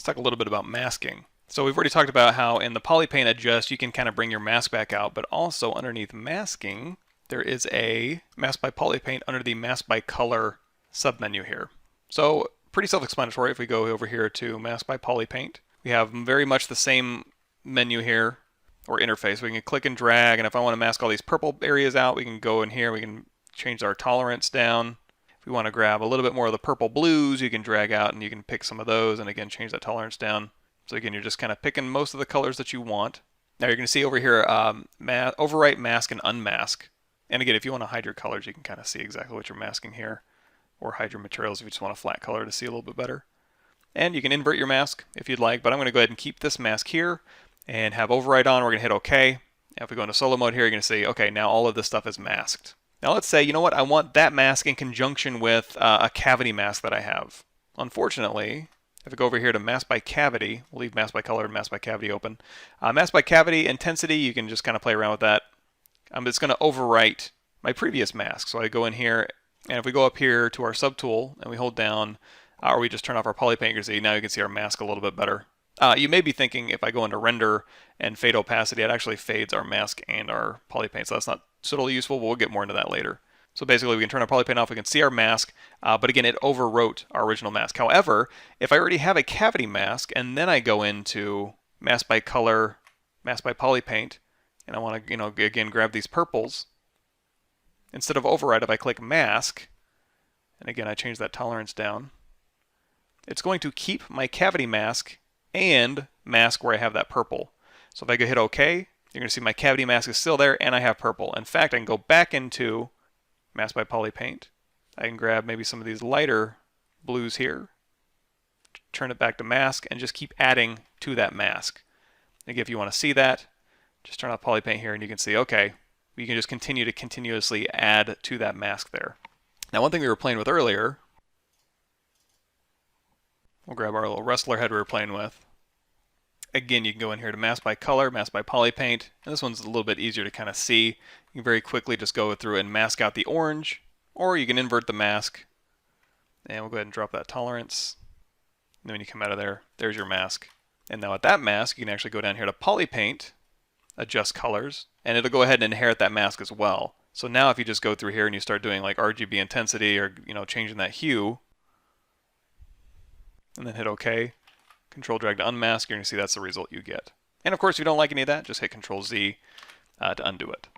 talk a little bit about masking. So we've already talked about how in the Polypaint adjust you can kind of bring your mask back out, but also underneath masking there is a mask by Polypaint under the mask by color submenu here. So pretty self-explanatory. If we go over here to mask by Polypaint, we have very much the same menu here, or interface. We can click and drag, and if I want to mask all these purple areas out, we can go in here, we can change our tolerance down. If we want to grab a little bit more of the purple blues, you can drag out and you can pick some of those and again change that tolerance down. So again, you're just kind of picking most of the colors that you want. Now you're going to see over here overwrite, mask, and unmask. And again, if you want to hide your colors, you can kind of see exactly what you're masking here. Or hide your materials if you just want a flat color to see a little bit better. And you can invert your mask if you'd like, but I'm going to go ahead and keep this mask here and have override on. We're going to hit OK. Now if we go into solo mode here, you're going to see, okay, now all of this stuff is masked. Now let's say, you know what, I want that mask in conjunction with a cavity mask that I have. Unfortunately, if we go over here to mask by cavity, we'll leave mask by color and mask by cavity open. Mask by cavity intensity, you can just kind of play around with that. It's going to overwrite my previous mask. So I go in here, and if we go up here to our subtool and we hold down, or we just turn off our Polypaint, you can see now you can see our mask a little bit better. You may be thinking if I go into render and fade opacity, it actually fades our mask and our Polypaint, so that's not totally useful, but we'll get more into that later. So basically we can turn our Polypaint off, we can see our mask, but again it overwrote our original mask. However, if I already have a cavity mask and then I go into mask by color, mask by Polypaint, and I want to again grab these purples, instead of override, if I click mask, and again I change that tolerance down, it's going to keep my cavity mask and mask where I have that purple. So if I go hit OK, you're going to see my cavity mask is still there and I have purple. In fact, I can go back into mask by Polypaint. I can grab maybe some of these lighter blues here, turn it back to mask, and just keep adding to that mask. Again, if you want to see that, just turn off Polypaint here and you can see, okay, you can just continue to continuously add to that mask there. Now one thing we were playing with earlier, we'll grab our little wrestler head we were playing with. Again, you can go in here to mask by color, mask by Polypaint, and this one's a little bit easier to kind of see. You can very quickly just go through and mask out the orange, or you can invert the mask. And we'll go ahead and drop that tolerance. And then when you come out of there, there's your mask. And now with that mask, you can actually go down here to Polypaint, adjust colors, and it'll go ahead and inherit that mask as well. So now if you just go through here and you start doing like RGB intensity or changing that hue, and then hit OK, Control drag to unmask, you're going to see that's the result you get. And of course, if you don't like any of that, just hit Control Z to undo it.